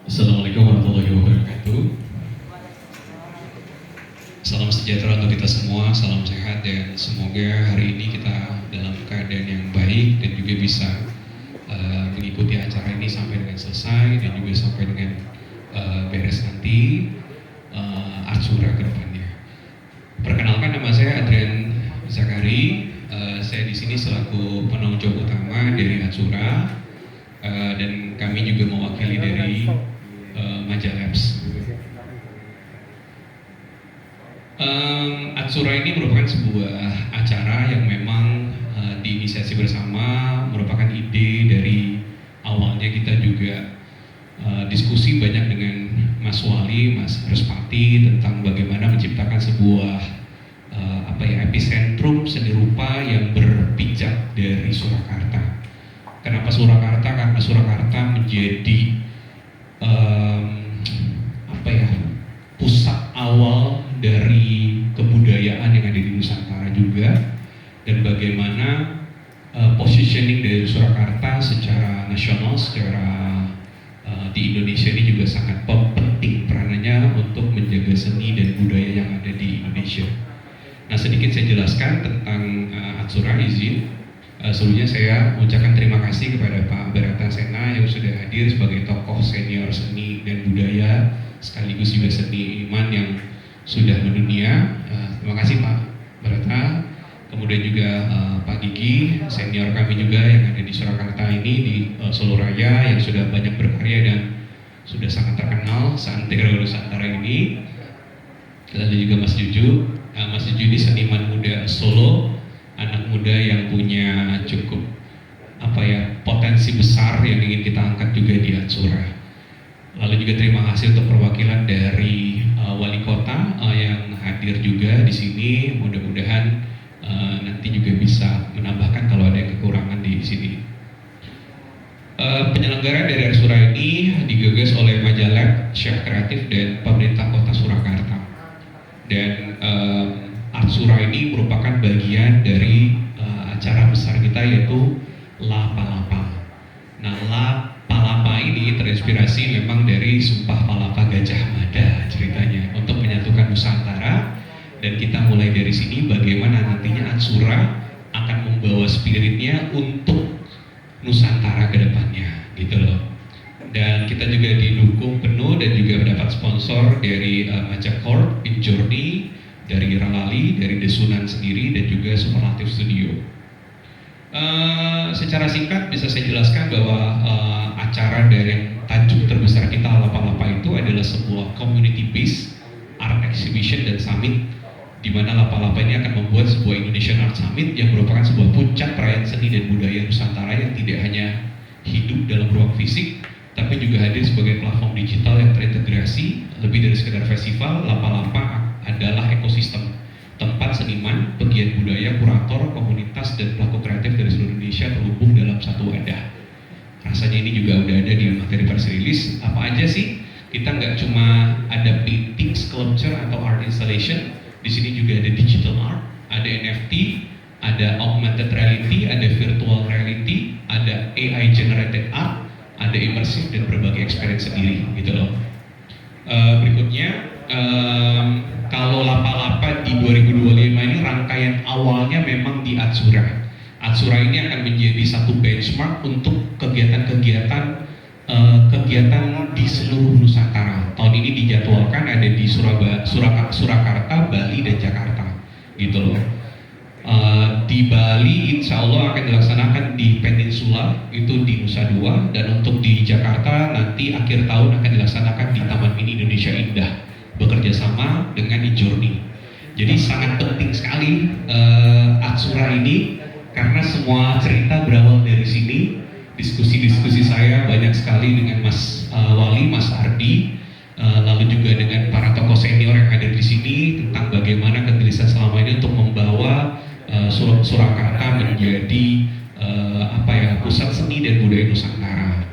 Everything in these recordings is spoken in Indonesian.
Assalamualaikum warahmatullahi wabarakatuh. Salam sejahtera untuk kita semua, salam sehat, dan semoga hari ini kita dalam keadaan yang baik dan juga bisa mengikuti acara ini sampai dengan selesai dan juga sampai dengan beres nanti Atsura ke depannya. Perkenalkan, nama saya Adrian Zakari. Saya di sini selaku penunjuk utama dari Atsura dan kami juga mewakili dari Majalabs. Atsura ini merupakan sebuah acara yang memang diinisiasi bersama, merupakan ide dari awalnya kita juga diskusi banyak dengan Mas Wali, Mas Respati tentang bagaimana menciptakan sebuah epicentrum seni rupa yang berpijak dari Surakarta. Kenapa Surakarta? Karena Surakarta menjadi pusat awal dari kebudayaan yang ada di Nusantara juga, dan bagaimana positioning dari Surakarta secara nasional, secara di Indonesia ini juga sangat penting peranannya untuk menjaga seni dan budaya yang ada di Indonesia. Nah, sedikit saya jelaskan tentang Atsura, izin. Sebelumnya saya mengucapkan terima kasih kepada Pak Barata Sena yang sudah hadir sebagai tokoh senior seni dan budaya sekaligus juga seniman yang sudah mendunia. Terima kasih Pak Barata. Kemudian juga Pak Gigi, senior kami juga yang ada di Surakarta ini, di Solo Raya, yang sudah banyak berkarya dan sudah sangat terkenal seantero Nusantara ini. Lalu juga Mas Juju. Mas Juju ini seniman muda Solo, anak muda yang punya cukup potensi besar yang ingin kita angkat juga di Atsura. Lalu juga terima kasih untuk perwakilan dari Wali Kota yang hadir juga di sini. Mudah-mudahan nanti juga bisa menambahkan kalau ada kekurangan di sini. Penyelenggara dari Atsura ini digagas oleh Majalab, Syekh Kreatif, dan pemerintah Kota Surakarta. Dan Atsura ini merupakan bagian dari acara besar kita, yaitu Lapa-Lapa. Nah, Lapa-Lapa ini terinspirasi memang dari Sumpah Palapa Gajah Mada ceritanya, untuk menyatukan Nusantara. Dan kita mulai dari sini bagaimana nantinya Atsura akan membawa spiritnya untuk Nusantara ke depannya, gitu loh. Dan kita juga didukung penuh dan juga mendapat sponsor dari Majakorp, Journey, dari Ralali, dari Desunan sendiri, dan juga Superlative Studio. Secara singkat bisa saya jelaskan bahwa acara dari tajuk terbesar kita Lapa-Lapa itu adalah sebuah community based art exhibition dan summit, di mana Lapa-Lapa ini akan membuat sebuah Indonesian Art Summit yang merupakan sebuah puncak perayaan seni dan budaya Nusantara yang tidak hanya hidup dalam ruang fisik, tapi juga hadir sebagai platform digital yang terintegrasi. Lebih dari sekedar festival, Lapa-Lapa adalah ekosistem tempat seniman, pegiat budaya, kurator, komunitas, dan pelaku kreatif dari seluruh Indonesia terhubung dalam satu wadah. Rasanya ini juga udah ada di materi press release. Apa aja sih? Kita nggak cuma ada painting, sculpture, atau art installation. Di sini juga ada digital art, ada NFT, ada augmented reality, ada virtual reality, ada AI generated art, ada immersive, dan berbagai experience sendiri, gitu loh. Berikutnya, kalau Lapa-Lapa di 2025 ini rangkaian awalnya memang di Atsura. Atsura ini akan menjadi satu benchmark untuk kegiatan-kegiatan di seluruh Nusantara. Tahun ini dijadwalkan ada di Surakarta, Bali, dan Jakarta, gitu loh. Di Bali insya Allah akan dilaksanakan di Peninsula, itu di Nusa Dua, dan untuk di Jakarta nanti akhir tahun akan dilaksanakan di Taman Mini Indonesia Indah, bekerja sama dengan Journey. Jadi sangat penting sekali Atsura ini, karena semua cerita berawal dari sini. Diskusi-diskusi saya banyak sekali dengan Mas Wali, Mas Ardi, lalu juga dengan para tokoh senior yang ada di sini tentang bagaimana kegelisahan selama ini untuk membawa Surakarta menjadi pusat seni dan budaya Nusantara.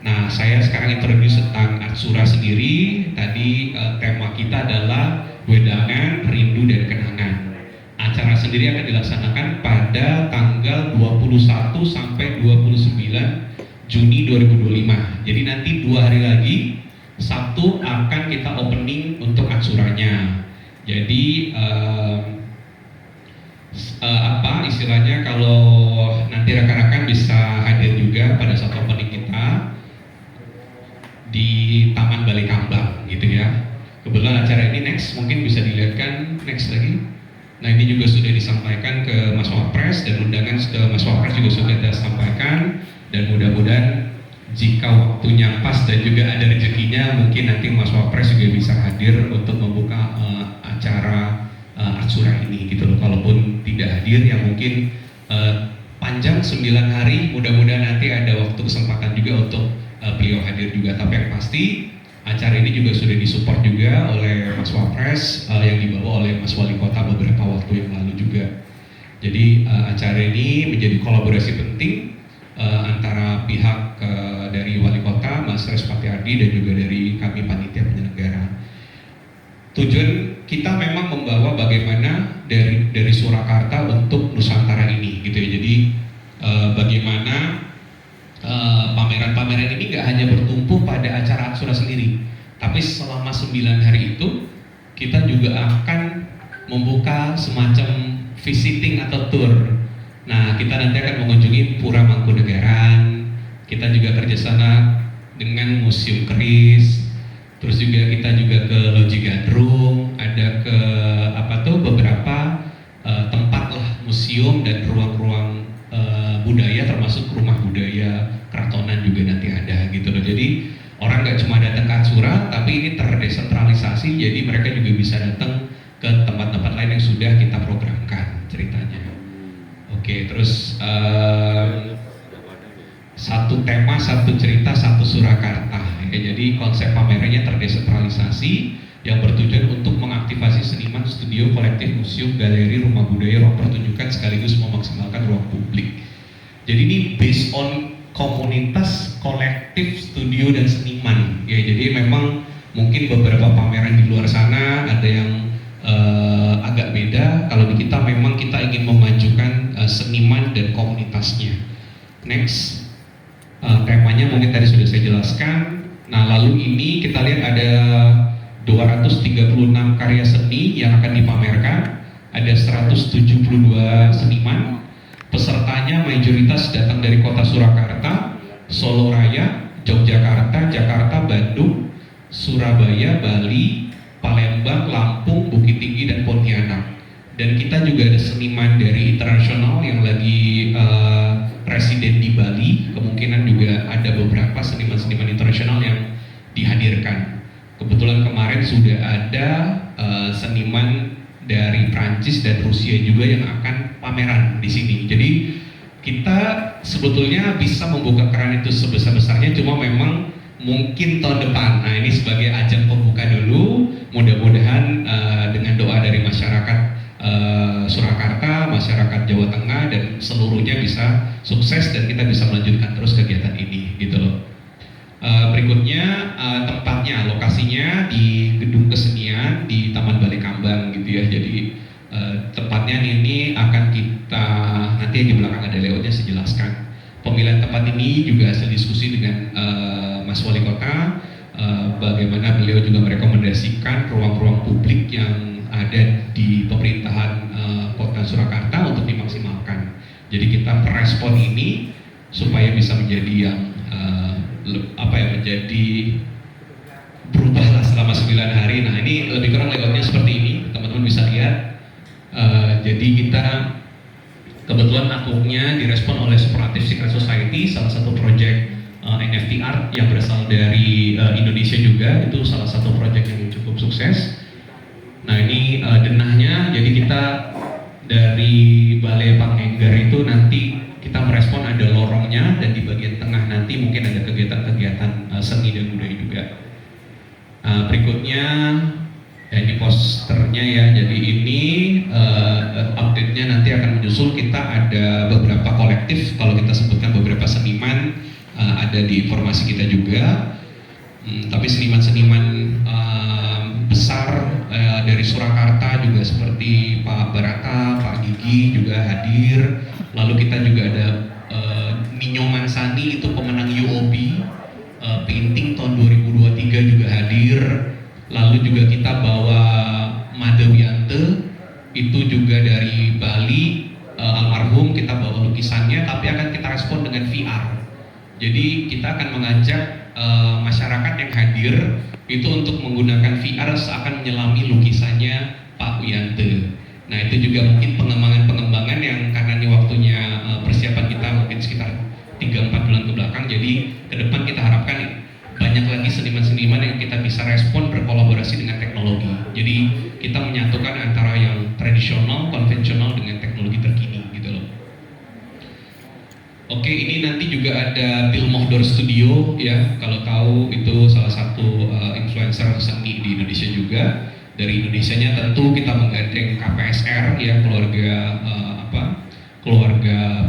Nah, saya sekarang introduce tentang Atsura sendiri. Tadi tema kita adalah Wedangan, Rindu, dan Kenangan. Acara sendiri akan dilaksanakan pada tanggal 21 sampai 29 Juni 2025. Jadi nanti 2 hari lagi, Sabtu akan kita opening untuk atsuranya. Jadi apa istilahnya, kalau nanti rekan-rekan bisa hadir juga pada saat opening kita di Taman Balai Kambang gitu ya. Kebetulan acara ini next mungkin bisa dilihatkan next lagi. Nah ini juga sudah disampaikan ke Mas Wapres, dan undangan ke Mas Wapres juga sudah kita sampaikan, dan mudah-mudahan jika waktunya pas dan juga ada rezekinya, mungkin nanti Mas Wapres juga bisa hadir untuk membuka acara atsura ini gitu loh. Kalaupun tidak hadir ya mungkin panjang 9 hari, mudah-mudahan nanti ada waktu kesempatan juga untuk beliau hadir juga. Tapi yang pasti acara ini juga sudah disupport juga oleh Mas Wapres yang dibawa oleh Mas Wali Kota beberapa waktu yang lalu juga. Jadi acara ini menjadi kolaborasi penting antara pihak dari Wali Kota, Mas Respati Ardi, dan juga dari kami panitia penyelenggara. Tujuan kita memang membawa bagaimana dari Surakarta untuk Nusantara ini gitu ya. Jadi bagaimana pameran-pameran ini nggak hanya bertumpu pada acara Atsura sendiri, tapi selama 9 hari itu kita juga akan membuka semacam visiting atau tour. Nah, kita nanti akan mengunjungi Pura Mangkunegaran, kita juga kerjasama dengan Museum Keris, terus juga kita juga ke Loji Gandrung, ada ke beberapa tempat lah, museum dan ruang-ruang budaya, termasuk rumah budaya keratonan juga nanti ada gitu loh. Jadi orang nggak cuma datang ke Atsura, tapi ini terdesentralisasi, jadi mereka juga bisa datang ke tempat-tempat lain yang sudah kita programkan ceritanya. Oke, terus satu tema, satu cerita, satu Surakarta. Ya, jadi konsep pamerannya terdesentralisasi yang bertujuan untuk mengaktifasi seniman, studio, kolektif, museum, galeri, rumah budaya, ruang pertunjukan, sekaligus memaksimalkan ruang publik. Jadi ini based on komunitas, kolektif, studio, dan seniman. Ya, jadi memang mungkin beberapa pameran di luar sana ada yang agak beda. Kalau di kita memang kita ingin memajukan seniman dan komunitasnya. Next, temanya mungkin tadi sudah saya jelaskan. Nah, lalu ini kita lihat ada 236 karya seni yang akan dipamerkan. Ada 172 seniman. Pesertanya mayoritas datang dari kota Surakarta, Solo Raya, Yogyakarta, Jakarta, Bandung, Surabaya, Bali, Palembang, Lampung, Bukit Tinggi, dan Pontianak. Dan kita juga ada seniman dari internasional yang lagi residen di Bali. Kemungkinan juga ada beberapa seniman-seniman internasional yang dihadirkan. Kebetulan kemarin sudah ada seniman dari Prancis dan Rusia juga yang akan pameran di sini. Jadi kita sebetulnya bisa membuka keran itu sebesar-besarnya, cuma memang mungkin tahun depan. Nah, ini sebagai ajang pembuka dulu. Mudah-mudahan dengan doa dari masyarakat Surakarta, masyarakat Jawa Tengah, dan seluruhnya bisa sukses dan kita bisa melanjutkan terus kegiatan ini, gitu loh. Berikutnya tempatnya, lokasinya di Gedung Kesenian di Taman Balai Kambang gitu ya. Jadi tempatnya ini akan kita nanti di belakang ada layoutnya saya jelaskan. Pemilihan tempat ini juga hasil diskusi dengan Mas Wali Kota, bagaimana beliau juga merekomendasikan ruang-ruang publik yang ada di pemerintahan Kota Surakarta untuk dimaksimalkan. Jadi kita merespon ini supaya bisa menjadi yang menjadi berubahlah selama 9 hari. Nah, ini lebih kurang layoutnya seperti ini, teman-teman bisa lihat. Jadi kita kebetulan akunnya direspon oleh Superatif Secret Society, salah satu project NFT art yang berasal dari Indonesia juga. Itu salah satu project yang cukup sukses. Nah, ini denahnya, jadi kita dari Balai Pangenggar itu nanti kita merespon ada lorongnya, dan di bagian tengah nanti mungkin ada kegiatan-kegiatan seni dan budaya juga. Berikutnya ya, ini posternya ya. Jadi ini update-nya nanti akan menyusul. Kita ada beberapa kolektif, kalau kita sebutkan beberapa seniman ada di informasi kita juga. Tapi seniman-seniman besar dari Surakarta juga seperti Pak Barata, Pak Gigi juga hadir. Lalu kita juga ada Nino Mansani itu pemenang UOB painting tahun 2023 juga hadir. Lalu juga kita bawa Made Wiante itu juga dari Bali, almarhum, kita bawa lukisannya tapi akan kita respon dengan VR. Jadi kita akan mengajak masyarakat yang hadir itu untuk menggunakan VR seakan menyelami lukisannya Pak Wiante. Nah itu juga mungkin pengembangan-pengembangan yang karena ini waktunya persiapan kita mungkin sekitar 3-4 bulan ke belakang. Jadi ke depan kita harapkan banyak lagi seniman-seniman yang kita bisa respon berkolaborasi dengan teknologi. Jadi kita menyatukan antara yang tradisional, konvensional dengan teknologi terkini gitu loh. Oke, ini nanti juga ada Bill Mohdor Studio ya. Kalau tahu itu salah satu influencer seni di Indonesia juga. Dari Indonesianya tentu kita menggandeng KPSR ya, keluarga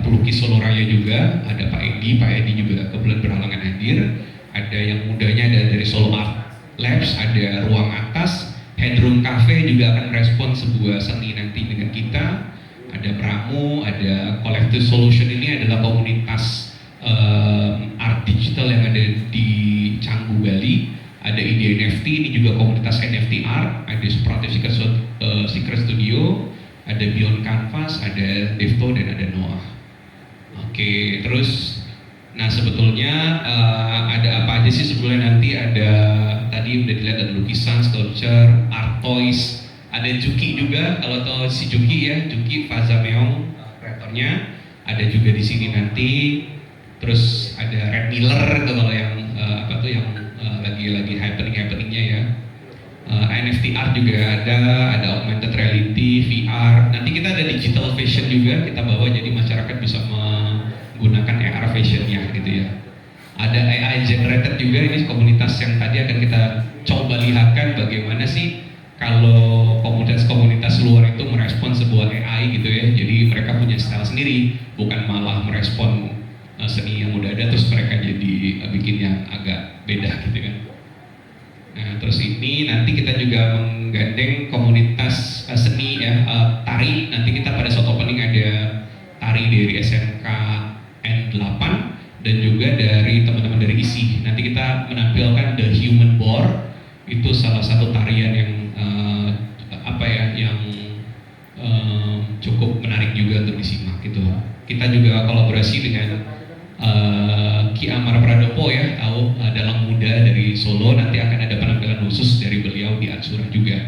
pelukis Solo Raya juga. Ada Pak Edi juga kebetulan berhalangan hadir. Ada yang mudanya ada dari Solo Art Labs, ada Ruang Atas, Headroom Cafe juga akan merespon sebuah seni nanti dengan kita. Ada Pramu, ada Collective Solution, ini adalah komunitas art digital yang ada di Canggu, Bali. Ada ide NFT, ini juga komunitas NFT art. Ada Superatif Secret Studio, ada Beyond Canvas, ada Devto dan ada Noah. Oke, terus nah sebetulnya ada apa aja sih sebetulnya? Nanti ada, tadi udah dilihat ada lukisan, sculpture, art toys, ada Juki juga. Kalau tahu si Juki ya, Juki Faza Meong kreatornya ada juga di sini nanti. Terus ada Red Miller tuh kalau yang yang lagi happeningnya ya. NFT art juga ada augmented reality, VR. Nanti kita ada digital fashion juga kita bawa, jadi masyarakat bisa menggunakan AR fashionnya gitu ya. Ada AI generated juga, ini komunitas yang tadi akan kita coba lihatkan bagaimana sih kalau komunitas luar itu merespon sebuah AI gitu ya. Jadi mereka punya style sendiri, bukan malah merespon seni yang udah ada terus mereka jadi bikin yang agak beda gitu kan. Nah terus ini nanti kita juga menggandeng komunitas seni ya, tari. Nanti kita pada saat opening ada tari dari SMK N8 dan juga dari teman-teman dari ISI. Nanti kita menampilkan The Human Boar, itu salah satu tarian yang yang cukup menarik juga untuk disimak gitu. Kita juga kolaborasi dengan Ki Amar Pradopo ya, tahu dalang muda dari Solo. Nanti akan ada penampilan khusus dari beliau di Atsura juga.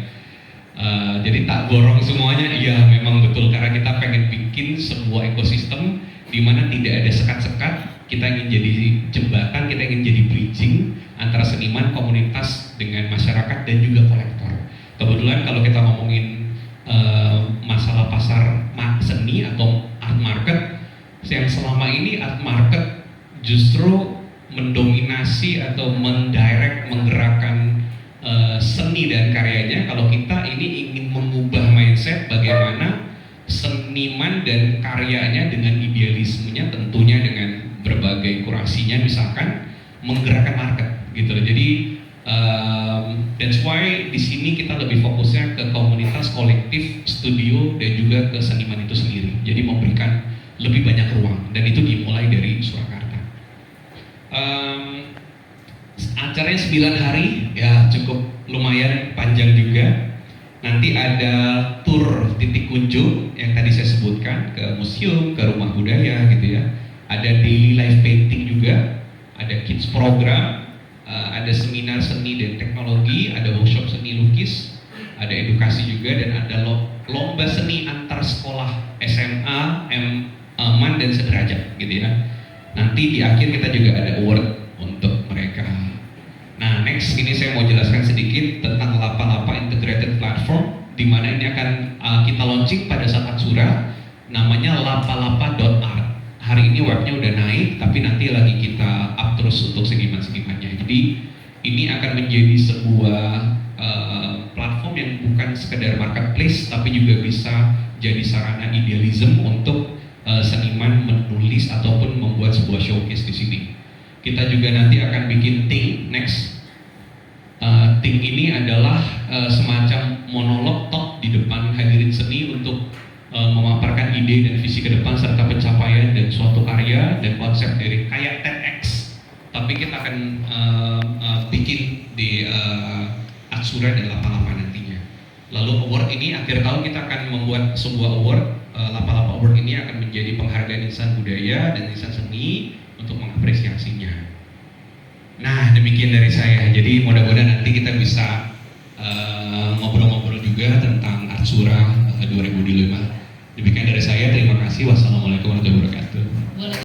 Jadi tak borong semuanya, iya memang betul, karena kita pengen bikin sebuah ekosistem di mana tidak ada sekat-sekat. Kita ingin jadi jembatan, kita ingin jadi bridging antara seniman, komunitas dengan masyarakat dan juga kolektor. Kebetulan kalau kita ngomongin masalah pasar seni atau art market, yang selama ini art market justru mendominasi atau mendirect, menggerakkan seni dan karyanya. Kalau kita ini ingin mengubah mindset bagaimana seniman dan karyanya dengan idealismenya, tentunya dengan berbagai kurasinya misalkan, menggerakkan market gitu. Jadi that's why di sini kita lebih fokusnya ke komunitas, kolektif, studio dan juga ke seniman itu sendiri. Jadi memberikan lebih banyak ruang, dan itu dimulai dari Surakarta. Acaranya 9 hari, ya cukup lumayan panjang juga. Nanti ada tour titik kunjung yang tadi saya sebutkan, ke museum, ke rumah budaya gitu ya. Ada daily life painting juga, ada kids program, ada seminar seni dan teknologi, ada workshop seni lukis, ada edukasi juga, dan ada lomba seni antar sekolah SMA, MAN dan sederajat gitu ya. Nanti di akhir kita juga ada award untuk mereka. Nah next, ini saya mau jelaskan sedikit tentang Lapa-Lapa Integrated Platform, di mana ini akan kita launching pada saat Atsura, namanya lapalapa.art. Hari ini webnya udah naik, tapi nanti lagi kita up terus untuk seniman-senimannya. Jadi ini akan menjadi sebuah platform yang bukan sekedar marketplace, tapi juga bisa jadi sarana idealism untuk seniman menulis ataupun membuat sebuah showcase di sini. Kita juga nanti akan bikin Think next. Think ini adalah semacam monolog talk di depan hadirin seni untuk memaparkan ide dan visi ke depan serta pencapaian dan suatu karya dan konsep dari kayak TEDx, tapi kita akan bikin di Atsura dan Lapa-Lapa nantinya. Lalu award ini akhir tahun kita akan membuat sebuah award. Lapa-Lapa Award ini akan menjadi penghargaan insan budaya dan insan seni untuk mengapresiasinya. Nah, demikian dari saya. Jadi mudah-mudahan nanti kita bisa ngobrol-ngobrol juga tentang Atsura 2025. Demikian dari saya. Terima kasih. Wassalamualaikum warahmatullahi wabarakatuh.